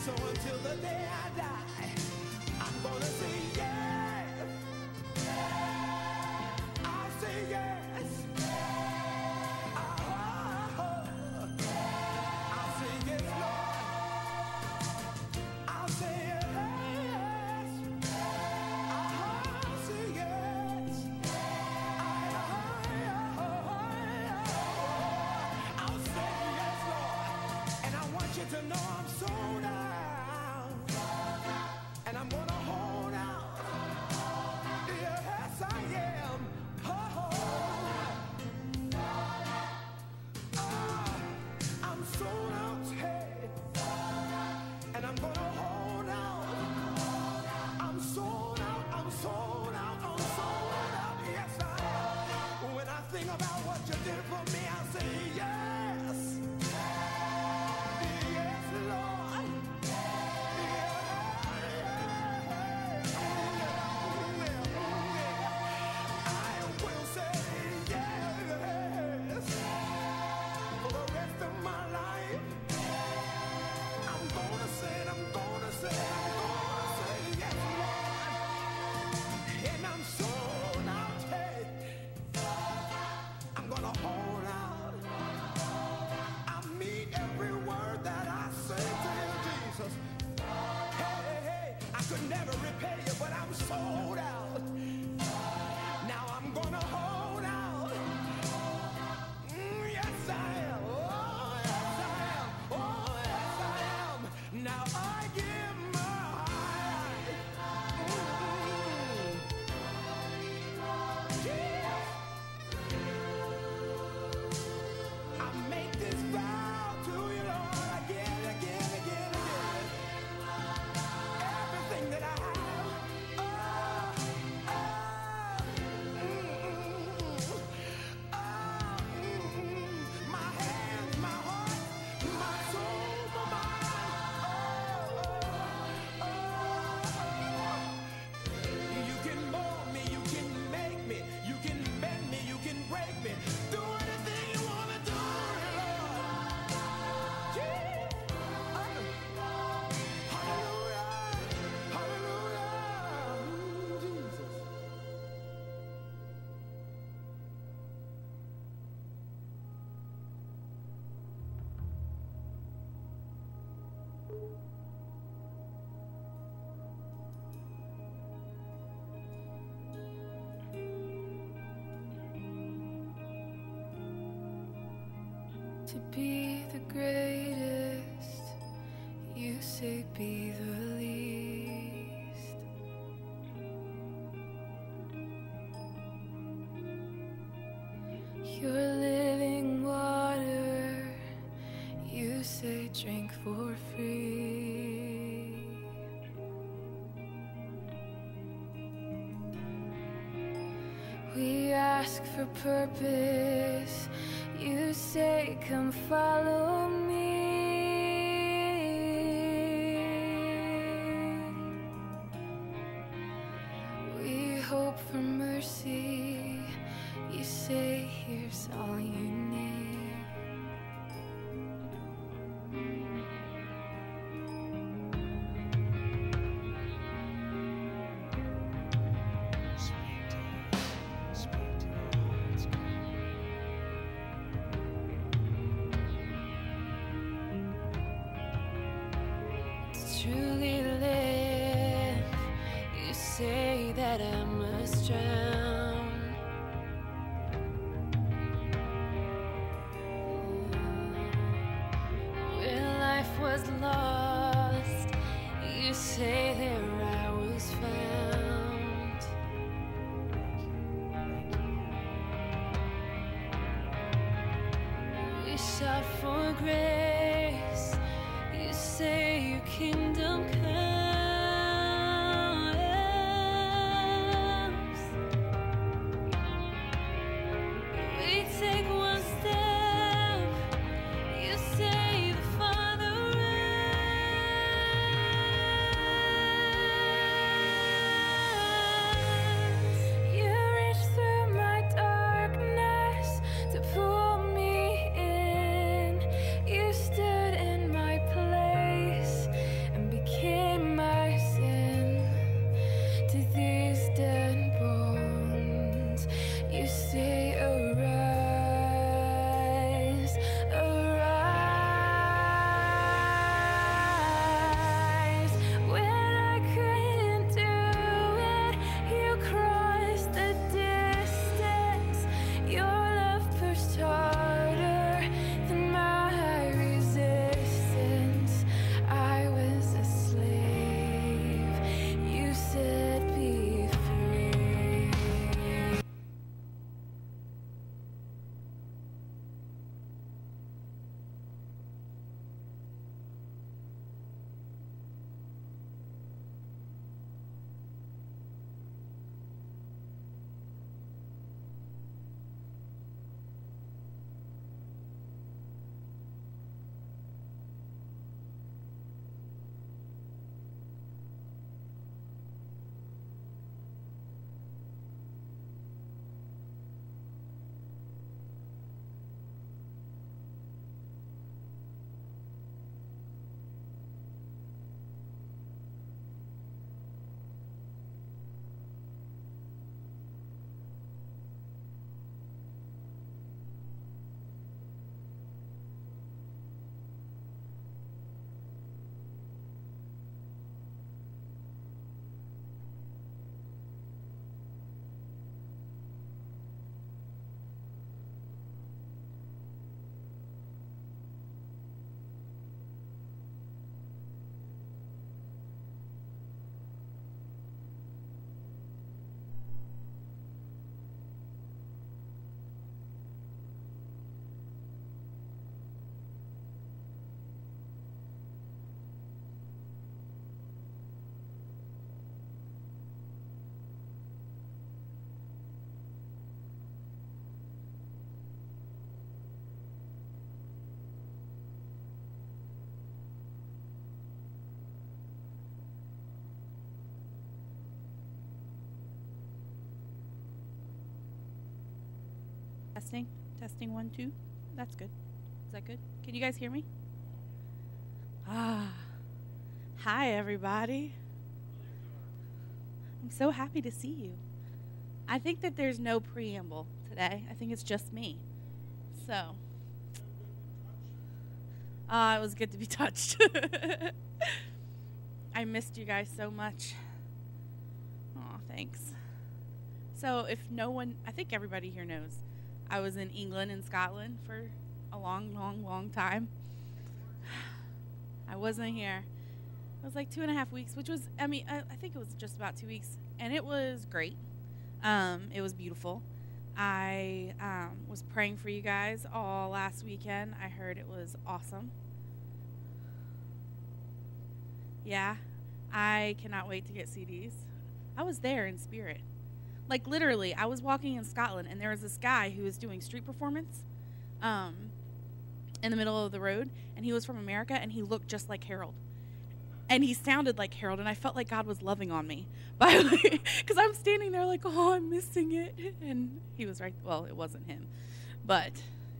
So until the day I die, I'm gonna say yes. I'll say yes. I'll say yes, Lord. I'll say yes. I'll say yes. I'll say yes, Lord. And I want you to know I'm sold out. And I'm gonna hold out. Yes, I am. I'm sold out, hey. And I'm gonna hold out. I'm sold out, I'm sold out, I'm sold out. Yes, I am. When I think about what you did for me, I say yes. Yes, Lord. I will say yes. For the rest of my life, I'm gonna say it, I'm gonna say it, I'm gonna say yes, Lord. And I'm sold out, hey. I'm gonna hold out. I mean every word that I say to you, Jesus. Hey, hey, hey, I could never repay you, but I'm sold out. Now I'm gonna hold out. Yes, I am. Oh, yes, I am. Oh, yes, I am. Now I give my life. Yeah. I make this vow to you, Lord, again, again, again, again. Everything that I have. My hands, my heart, my soul, my mind. You can mold me, you can make me, you can bend me, you can break me. Do anything you want to do, Lord. Hallelujah, hallelujah, Jesus. To be the greatest, you say be the least. You're living water, you say drink for free. We ask for purpose, you say come follow me. We hope for mercy, you say here's all you need. To truly live, you say that I must drown. When life was lost, you say there I was found. We shout for grace, you say your kingdom comes. We take one step, you say the Father runs. You reach through my darkness to pull me in. You stood in my place and Testing. Testing 1, 2. That's good. Is that good? Can you guys hear me? Hi, everybody. I'm so happy to see you. I think that there's no preamble today. I think it's just me. So, it was good to be touched. I missed you guys so much. Oh, thanks. So, if no one, I think everybody here knows, I was in England and Scotland for a long time. I wasn't here. It was like 2.5 weeks, which was, I think it was just about 2 weeks, and it was great. It was beautiful. I was praying for you guys all last weekend. I heard it was awesome. Yeah, I cannot wait to get CDs. I was there in spirit. Like, literally, I was walking in Scotland, and there was this guy who was doing street performance in the middle of the road, and he was from America, and he looked just like Harold. And he sounded like Harold, and I felt like God was loving on me. Because I'm standing there like, oh, I'm missing it. And he was right. Well, it wasn't him. But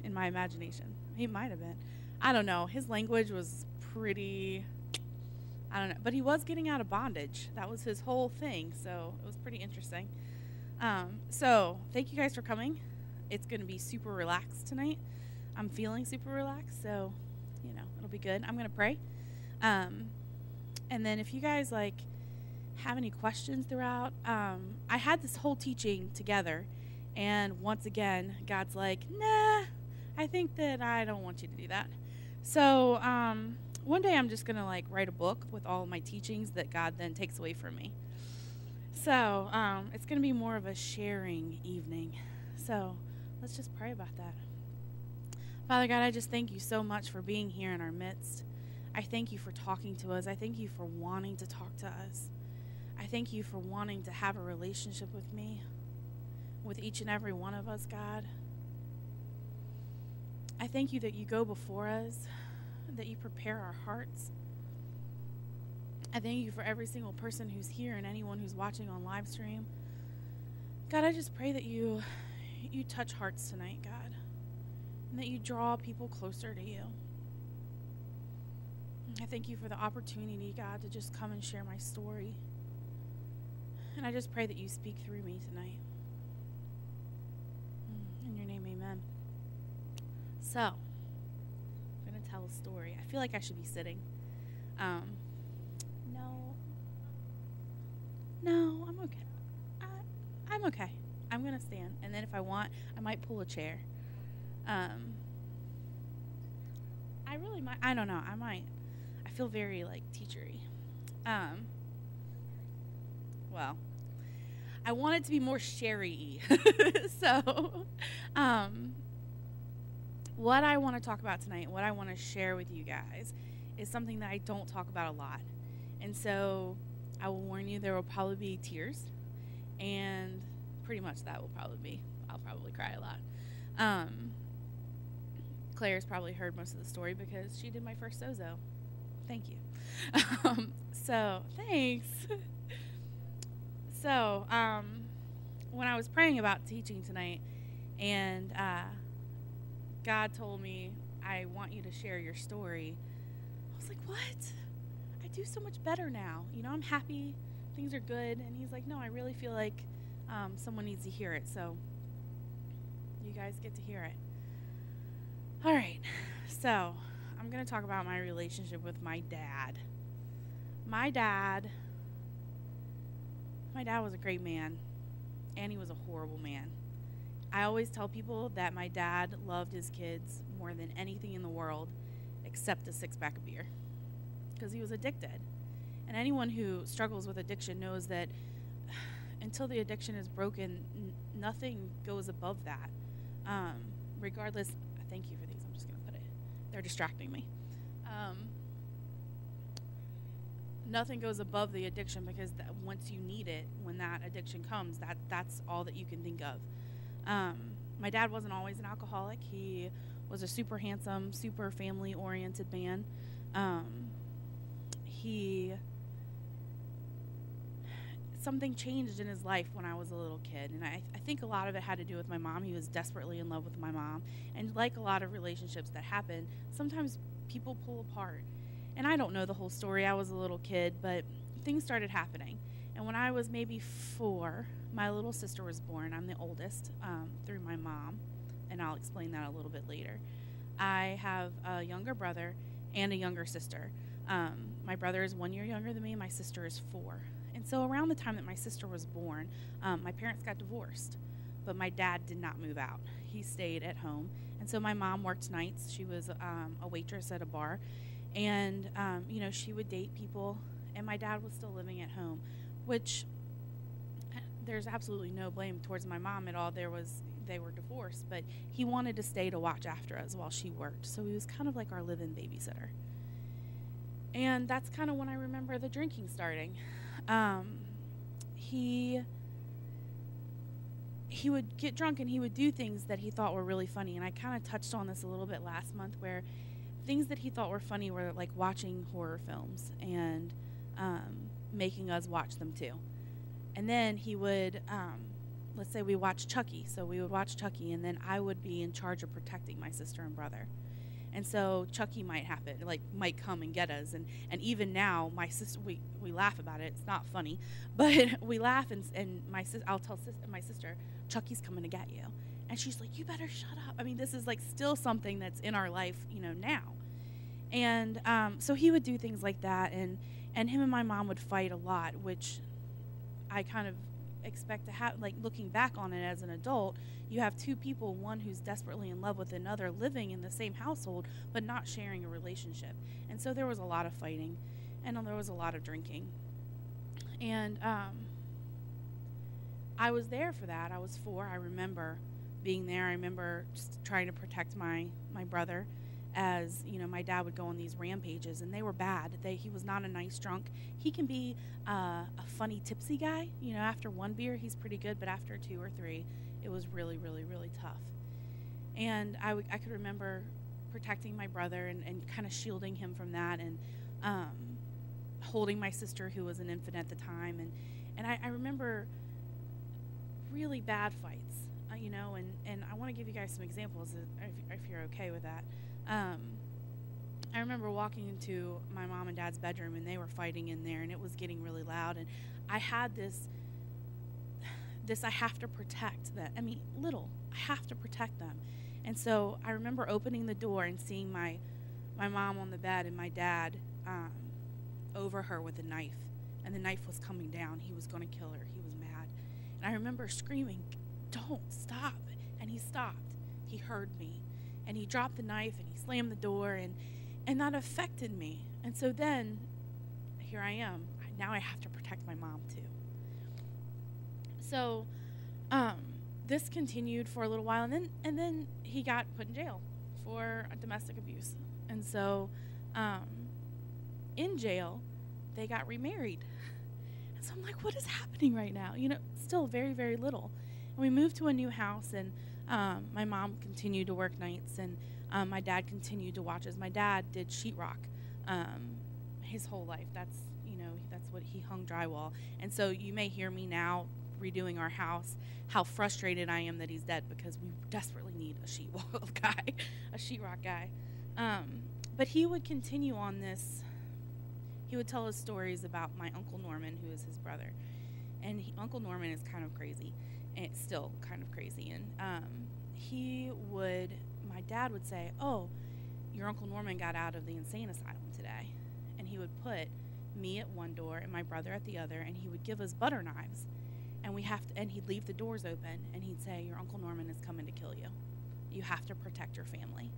in my imagination, he might have been. I don't know. His language was pretty, I don't know. But he was getting out of bondage. That was his whole thing. So it was pretty interesting. So thank you guys for coming. It's going to be super relaxed tonight. I'm feeling super relaxed. So, it'll be good. I'm going to pray. And then if you guys have any questions throughout, I had this whole teaching together, and once again, God's like, nah, I think that I don't want you to do that. So one day I'm just going to write a book with all of my teachings that God then takes away from me. So it's going to be more of a sharing evening. So let's just pray about that. Father God, I just thank you so much for being here in our midst. I thank you for talking to us. I thank you for wanting to talk to us. I thank you for wanting to have a relationship with me, with each and every one of us, God. I thank you that you go before us, that you prepare our hearts. I thank you for every single person who's here and anyone who's watching on live stream. God, I just pray that you touch hearts tonight, God, and that you draw people closer to you. I thank you for the opportunity, God, to just come and share my story. And I just pray that you speak through me tonight. In your name, amen. So, I'm going to tell a story. I feel like I should be sitting. No, I'm okay. I'm okay. I'm going to stand. And then if I want, I might pull a chair. I really might. I don't know. I might. I feel very teachery. Well, I want it to be more sherry-y. So, what I want to talk about tonight, what I want to share with you guys, is something that I don't talk about a lot. And so, I will warn you, there will probably be tears, and pretty much that will probably be. I'll probably cry a lot. Claire's probably heard most of the story because she did my first sozo. Thank you. So, thanks. So, when I was praying about teaching tonight, and God told me, I want you to share your story, I was like, what? I do so much better now. I'm happy. Things are good. And he's like, no, I really feel like someone needs to hear it. So, you guys get to hear it. All right. So, I'm going to talk about my relationship with my dad. My dad was a great man, and he was a horrible man. I always tell people that my dad loved his kids more than anything in the world except a six-pack of beer, because he was addicted. And anyone who struggles with addiction knows that until the addiction is broken, nothing goes above that. Regardless, thank you for these. I'm just going to put it. They're distracting me. Nothing goes above the addiction, because once you need it, when that addiction comes, that's all that you can think of. My dad wasn't always an alcoholic. He was a super handsome, super family-oriented man. something changed in his life when I was a little kid. And I think a lot of it had to do with my mom. He was desperately in love with my mom. And like a lot of relationships that happen, sometimes people pull apart. And I don't know the whole story. I was a little kid, but things started happening. And when I was maybe 4, my little sister was born. I'm the oldest through my mom, and I'll explain that a little bit later. I have a younger brother and a younger sister. My brother is 1 year younger than me, and my sister is 4. And so around the time that my sister was born, my parents got divorced, but my dad did not move out. He stayed at home. And so my mom worked nights. She was a waitress at a bar, and she would date people, and my dad was still living at home, which there's absolutely no blame towards my mom at all. They were divorced, but he wanted to stay to watch after us while she worked. So he was kind of like our live-in babysitter. And that's kind of when I remember the drinking starting. He would get drunk and he would do things that he thought were really funny. And I kind of touched on this a little bit last month, where things that he thought were funny were like watching horror films and making us watch them too. And then he would, let's say we watched Chucky. So we would watch Chucky, and then I would be in charge of protecting my sister and brother. And so Chucky might happen, might come and get us. And even now, my sister, we laugh about it. It's not funny, but we laugh, and I'll tell my sister, Chucky's coming to get you. And she's like, you better shut up. I mean, this is like still something that's in our life, now. And so he would do things like that, and him and my mom would fight a lot, which I kind of expect to have, like looking back on it as an adult, you have two people, one who's desperately in love with another, living in the same household, but not sharing a relationship. And so there was a lot of fighting, and there was a lot of drinking. And I was there for that. I was 4. I remember being there. I remember just trying to protect my brother, as my dad would go on these rampages, and they were bad. He was not a nice drunk. He can be a funny tipsy guy. After 1 beer he's pretty good, but after 2 or 3 it was really, really, really tough. And I could remember protecting my brother and kind of shielding him from that, and holding my sister, who was an infant at the time, and I remember really bad fights, and I want to give you guys some examples if you're okay with that. I remember walking into my mom and dad's bedroom, and they were fighting in there, and it was getting really loud, and I had this I have to protect that. I have to protect them. And so I remember opening the door and seeing my mom on the bed, and my dad over her with a knife, and the knife was coming down. He was going to kill her. He was mad. And I remember screaming, "Don't stop." And he stopped. He heard me. And he dropped the knife, and he slammed the door, and that affected me. And so then, here I am. Now I have to protect my mom too. So, this continued for a little while, and then he got put in jail for domestic abuse. And so, in jail, they got remarried. And so I'm like, what is happening right now? Still very, very little. And we moved to a new house, and my mom continued to work nights, and my dad continued to watch us. My dad did sheetrock his whole life. That's what he hung drywall. And so you may hear me now redoing our house, how frustrated I am that he's dead, because we desperately need a sheetrock guy. But he would continue on this. He would tell us stories about my Uncle Norman, who is his brother. And Uncle Norman is kind of crazy. And it's still kind of crazy. And my dad would say, "Oh, your Uncle Norman got out of the insane asylum today." And he would put me at one door and my brother at the other, and he would give us butter knives. And he'd leave the doors open, and he'd say, "Your Uncle Norman is coming to kill you. You have to protect your family."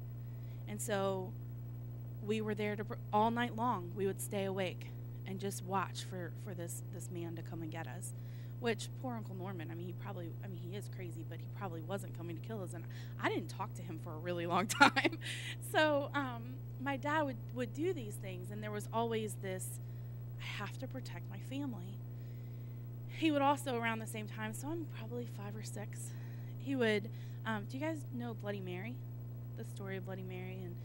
And so we were there all night long. We would stay awake and just watch for this man to come and get us. Which, poor Uncle Norman, he is crazy, but he probably wasn't coming to kill us. And I didn't talk to him for a really long time. So my dad would do these things, and there was always this, I have to protect my family. He would also, around the same time, so I'm probably 5 or 6, he would, do you guys know Bloody Mary? The story of Bloody Mary? And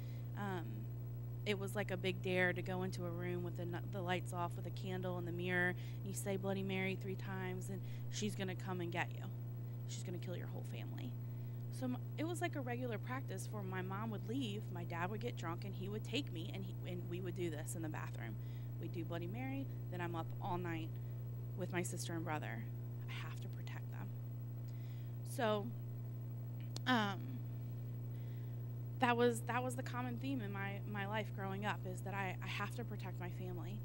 it was like a big dare to go into a room with the lights off with a candle and the mirror, and you say Bloody Mary 3 times, and she's going to come and get you. She's going to kill your whole family. So it was like a regular practice for my mom would leave, my dad would get drunk, and he would take me, and we would do this in the bathroom. We'd do Bloody Mary, then I'm up all night with my sister and brother. I have to protect them. So that was the common theme in my life growing up, is that I have to protect my family.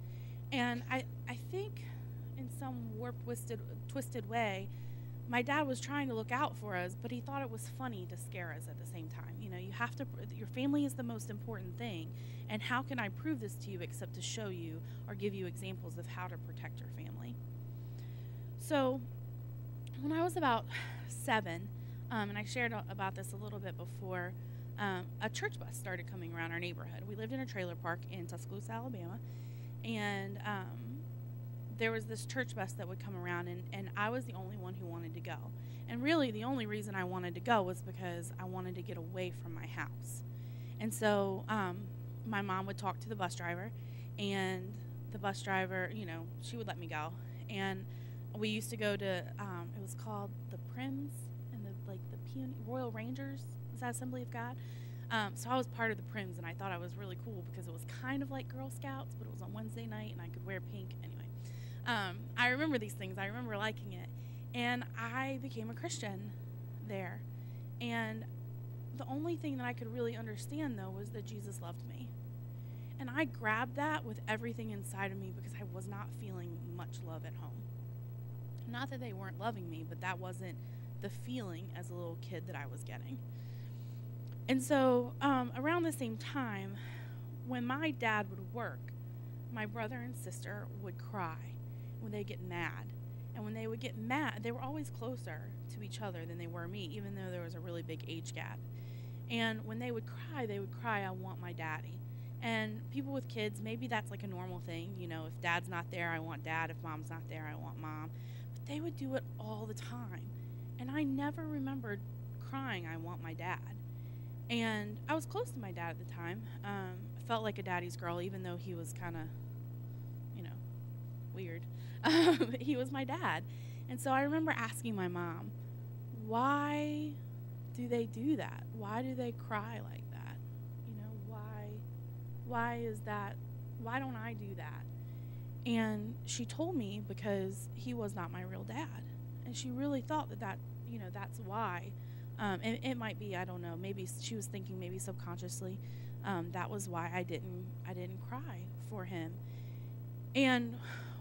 And I think in some warped, twisted way, my dad was trying to look out for us, but he thought it was funny to scare us at the same time. You know, you have to, your family is the most important thing, and how can I prove this to you except to show you or give you examples of how to protect your family? So when I was about 7, and I shared about this a little bit before, a church bus started coming around our neighborhood. We lived in a trailer park in Tuscaloosa, Alabama, and there was this church bus that would come around, and I was the only one who wanted to go. And really, the only reason I wanted to go was because I wanted to get away from my house. And so my mom would talk to the bus driver, and the bus driver, you know, she would let me go. And we used to go to, it was called the Prims and the Royal Rangers. Was that Assembly of God? So I was part of the Prims, and I thought I was really cool because it was kind of like Girl Scouts, but it was on Wednesday night, and I could wear pink. Anyway, I remember these things. I remember liking it. And I became a Christian there. And the only thing that I could really understand, though, was that Jesus loved me. And I grabbed that with everything inside of me because I was not feeling much love at home. Not that they weren't loving me, but that wasn't the feeling as a little kid that I was getting. And so around the same time, when my dad would work, my brother and sister would cry when they get mad. And when they would get mad, they were always closer to each other than they were me, even though there was a really big age gap. And when they would cry, I want my daddy. And people with kids, maybe that's like a normal thing. You know, if dad's not there, I want dad. If mom's not there, I want mom. But they would do it all the time. And I never remembered crying, I want my dad. And I was close to my dad at the time. I felt like a daddy's girl, even though he was kind of, you know, weird. He was my dad. And so I remember asking my mom, why do they do that? Why do they cry like that? You know, why is that? Why don't I do that? And she told me because he was not my real dad. And she really thought that you know, that's why. And it might be, I don't know, maybe she was thinking maybe subconsciously, that was why I didn't cry for him. And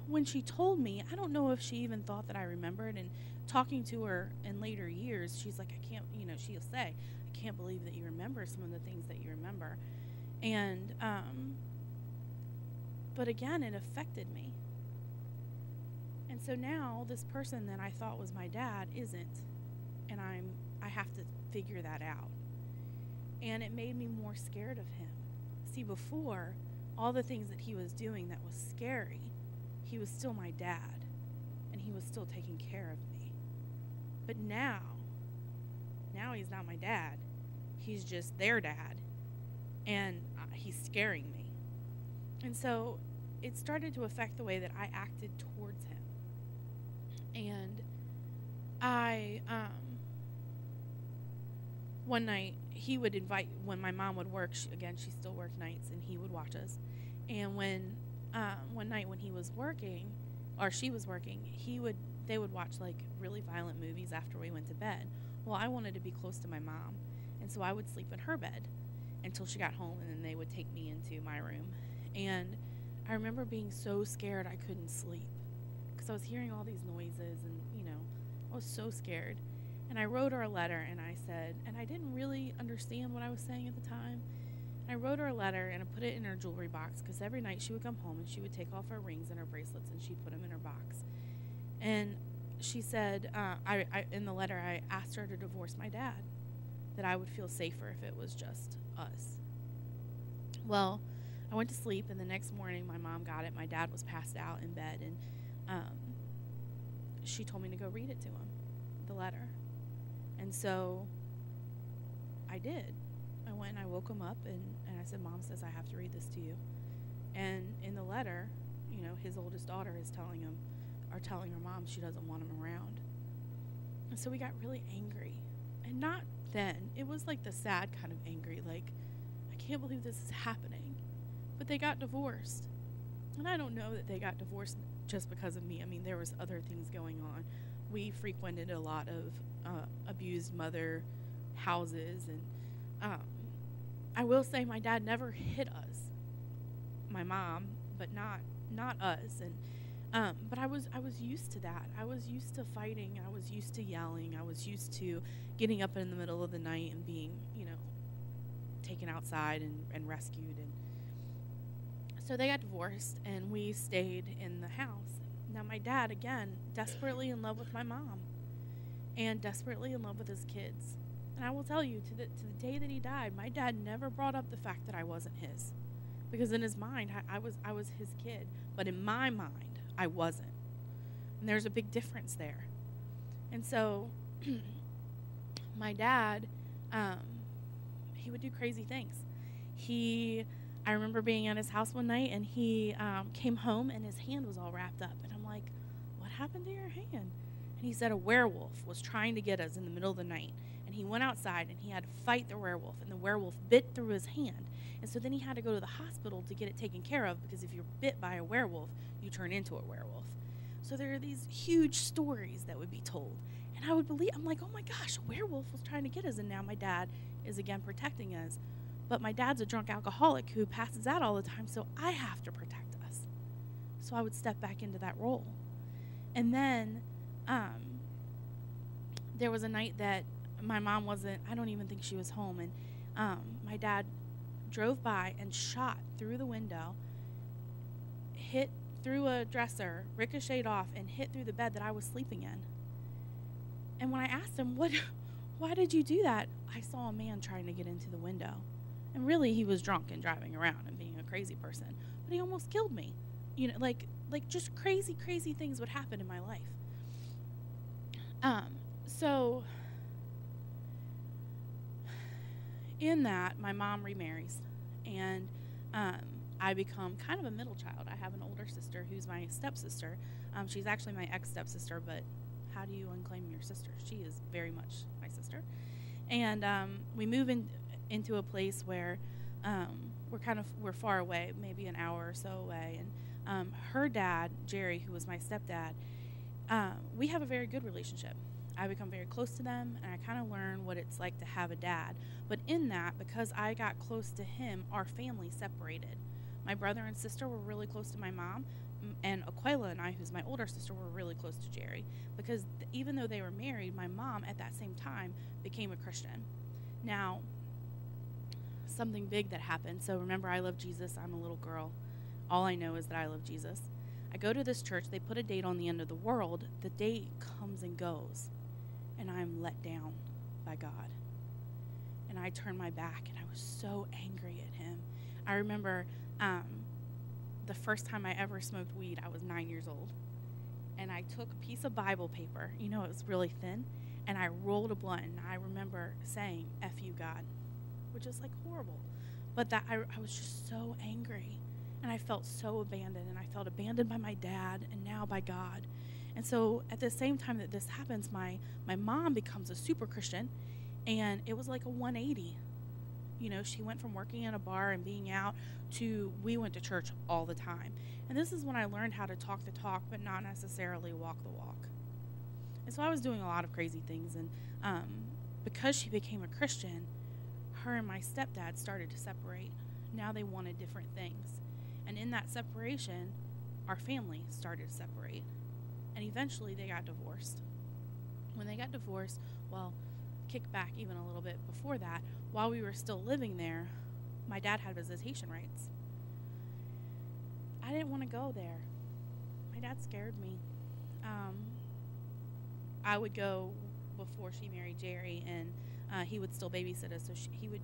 when she told me, I don't know if she even thought that I remembered. And talking to her in later years, she's like, I can't, you know, she'll say, I can't believe that you remember some of the things that you remember. And, but again, it affected me. And so now this person that I thought was my dad isn't, and I have to figure that out. And it made me more scared of him. See, before, all the things that he was doing that was scary, he was still my dad, and he was still taking care of me. But now he's not my dad. He's just their dad, and he's scaring me. And so it started to affect the way that I acted towards him. And one night, he would invite, when my mom would work, she still worked nights, and he would watch us. And when, one night when he was working, or she was working, they would watch like really violent movies after we went to bed. Well, I wanted to be close to my mom, and so I would sleep in her bed until she got home, and then they would take me into my room. And I remember being so scared I couldn't sleep because I was hearing all these noises, and, you know, I was so scared. And I wrote her a letter, and I said, and I didn't really understand what I was saying at the time. I wrote her a letter, and I put it in her jewelry box, because every night she would come home, and she would take off her rings and her bracelets, and she'd put them in her box. And she said, in the letter, I asked her to divorce my dad, that I would feel safer if it was just us. Well, I went to sleep, and the next morning, my mom got it. My dad was passed out in bed, and she told me to go read it to him, the letter. And so I did. I went and I woke him up, and And I said, Mom says I have to read this to you. And in the letter, his oldest daughter is telling her mom she doesn't want him around. And so we got really angry. And not then. It was like the sad kind of angry, like, I can't believe this is happening. But they got divorced. And I don't know that they got divorced just because of me. I mean, there was other things going on. We frequented a lot of abused mother houses. And I will say my dad never hit us. My mom, but not us. And but I was used to that. I was used to fighting. I was used to yelling. I was used to getting up in the middle of the night and being, taken outside and rescued. And so they got divorced, and we stayed in the house. Now my dad, again, desperately in love with my mom and desperately in love with his kids. And I will tell you, to the day that he died, my dad never brought up the fact that I wasn't his. Because in his mind, I was his kid. But in my mind, I wasn't. And there's a big difference there. And so my dad, he would do crazy things. I remember being at his house one night, and he came home, and his hand was all wrapped up. And I'm like, what happened to your hand? And he said a werewolf was trying to get us in the middle of the night. And he went outside, and he had to fight the werewolf. And the werewolf bit through his hand. And so then he had to go to the hospital to get it taken care of, because if you're bit by a werewolf, you turn into a werewolf. So there are these huge stories that would be told. And I would believe, I'm like, oh my gosh, a werewolf was trying to get us, and now my dad is again protecting us. But my dad's a drunk alcoholic who passes out all the time, so I have to protect us. So I would step back into that role. And then there was a night that my mom wasn't, I don't even think she was home, and my dad drove by and shot through the window, hit through a dresser, ricocheted off, and hit through the bed that I was sleeping in. And when I asked him, why did you do that? I saw a man trying to get into the window. And really, he was drunk and driving around and being a crazy person. But he almost killed me. Like just crazy, crazy things would happen in my life. So in that, my mom remarries. And I become kind of a middle child. I have an older sister who's my stepsister. She's actually my ex-stepsister, but how do you unclaim your sister? She is very much my sister. And we move into a place where we're far away, maybe an hour or so away. And her dad, Jerry, who was my stepdad, we have a very good relationship. I become very close to them, and I kind of learn what it's like to have a dad. But in that, because I got close to him, our family separated. My brother and sister were really close to my mom, and Aquila and I, who's my older sister, were really close to Jerry. Because even though they were married, my mom at that same time became a Christian. Now, something big that happened. So remember, I love Jesus. I'm a little girl. All I know is that I love Jesus. I go to this church. They put a date on the end of the world. The date comes and goes, and I'm let down by God. And I turned my back, and I was so angry at him. I remember the first time I ever smoked weed, I was 9 years old. And I took a piece of Bible paper, it was really thin, and I rolled a blunt. And I remember saying, F you, God, which is like horrible. But that I was just so angry, and I felt so abandoned, and I felt abandoned by my dad and now by God. And so at the same time that this happens, my mom becomes a super Christian, and it was like a 180. She went from working in a bar and being out to we went to church all the time. And this is when I learned how to talk the talk, but not necessarily walk the walk. And so I was doing a lot of crazy things. And because she became a Christian, her and my stepdad started to separate. Now they wanted different things. And in that separation, our family started to separate. And eventually they got divorced. When they got divorced, kick back even a little bit before that, while we were still living there, my dad had visitation rights. I didn't want to go there. My dad scared me. I would go before she married Jerry, and he would still babysit us, so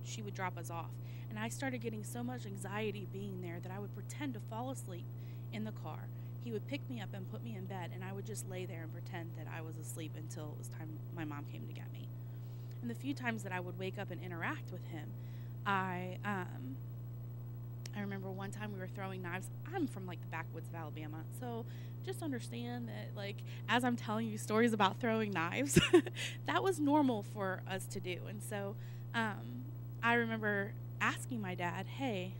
she would drop us off. And I started getting so much anxiety being there that I would pretend to fall asleep in the car. He would pick me up and put me in bed, and I would just lay there and pretend that I was asleep until it was time my mom came to get me. And the few times that I would wake up and interact with him, I I remember one time we were throwing knives. I'm from like the backwoods of Alabama, so just understand that like as I'm telling you stories about throwing knives, that was normal for us to do. And so I remember asking my dad, "Hey,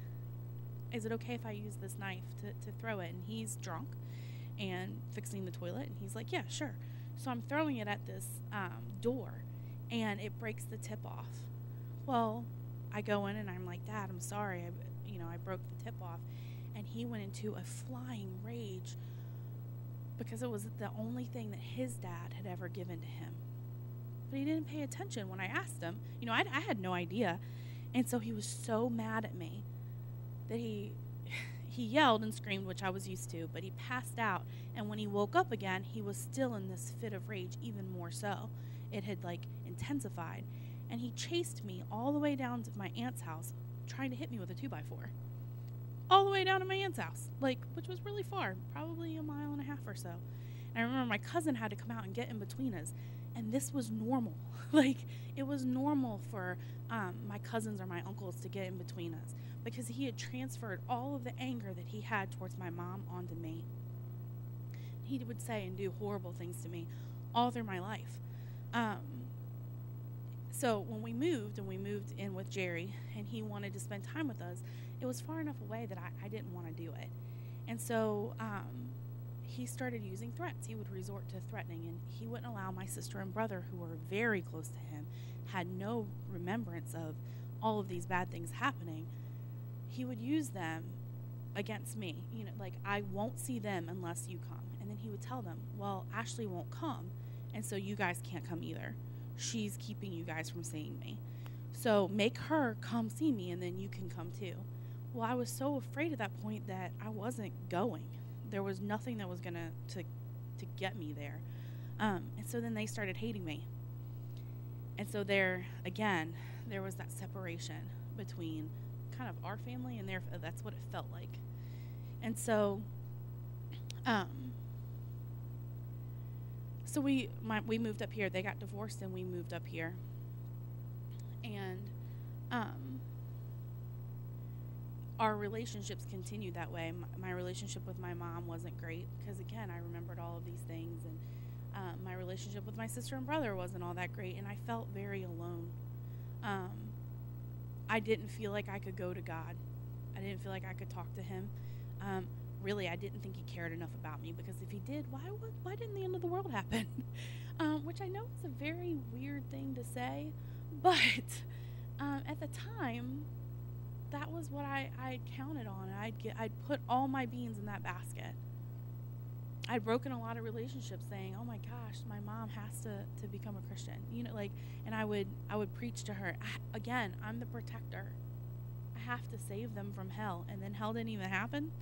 is it okay if I use this knife to throw it?" And he's drunk and fixing the toilet, and he's like, "Yeah, sure." So I'm throwing it at this door, and it breaks the tip off. Well, I go in and I'm like, "Dad, I'm sorry. I broke the tip off." And he went into a flying rage because it was the only thing that his dad had ever given to him. But he didn't pay attention when I asked him. I had no idea. And so he was so mad at me that he yelled and screamed, which I was used to, but he passed out. And when he woke up again, he was still in this fit of rage, even more so. It had intensified. And he chased me all the way down to my aunt's house, trying to hit me with a 2x4. All the way down to my aunt's house, which was really far, probably 1.5 miles or so. And I remember my cousin had to come out and get in between us. And this was normal. It was normal for my cousins or my uncles to get in between us because he had transferred all of the anger that he had towards my mom onto me. He would say and do horrible things to me all through my life. So when we moved in with Jerry and he wanted to spend time with us, it was far enough away that I didn't want to do it. And so he started using threats. He would resort to threatening, and he wouldn't allow my sister and brother, who were very close to him, had no remembrance of all of these bad things happening. He would use them against me. I won't see them unless you come. And then he would tell them, well, Ashley won't come, and so you guys can't come either. She's keeping you guys from seeing me. So make her come see me, and then you can come too. Well, I was so afraid at that point that I wasn't going. There was nothing that was going to get me there. And so then they started hating me. And so there was that separation between kind of our family and their, that's what it felt like. And so, we moved up here. They got divorced and we moved up here. And, our relationships continued that way. My relationship with my mom wasn't great because, again, I remembered all of these things. And my relationship with my sister and brother wasn't all that great, and I felt very alone. I didn't feel like I could go to God. I didn't feel like I could talk to him. Really, I didn't think he cared enough about me, because if he did, why didn't the end of the world happen? Which I know is a very weird thing to say, but at the time, that was what I counted on. I'd put all my beans in that basket. I'd broken a lot of relationships saying, oh my gosh, my mom has to become a Christian. And I would preach to her. Again, I'm the protector. I have to save them from hell. And then hell didn't even happen.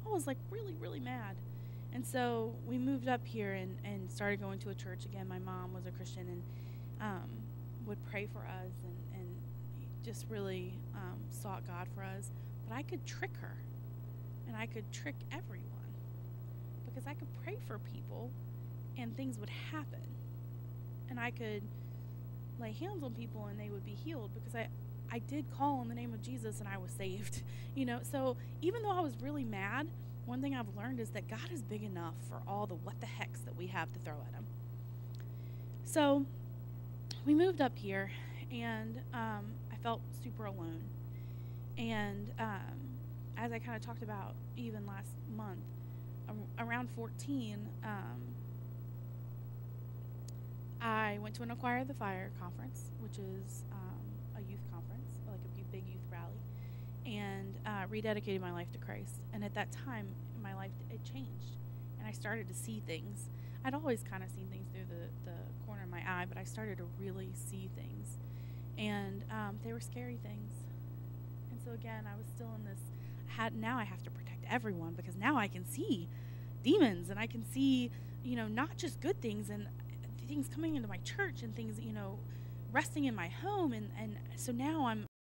I was really, really mad. And so we moved up here and started going to a church again. My mom was a Christian and would pray for us and just really sought God for us. But I could trick her, and I could trick everyone, because I could pray for people and things would happen. And I could lay hands on people and they would be healed, because I did call on the name of Jesus and I was saved. So even though I was really mad, one thing I've learned is that God is big enough for all the what the hecks that we have to throw at him. So we moved up here, and I felt super alone. And as I kind of talked about even last month, around 14, I went to an Acquire the Fire conference, which is a youth conference, like a big youth rally, and rededicated my life to Christ. And at that time, my life, it changed, and I started to see things. I'd always kind of seen things through the corner of my eye, but I started to really see things, and they were scary things. And so again, I was still in this, now I have to protect everyone, because now I can see demons, and I can see, not just good things, and things coming into my church, and things, resting in my home, and so now I'm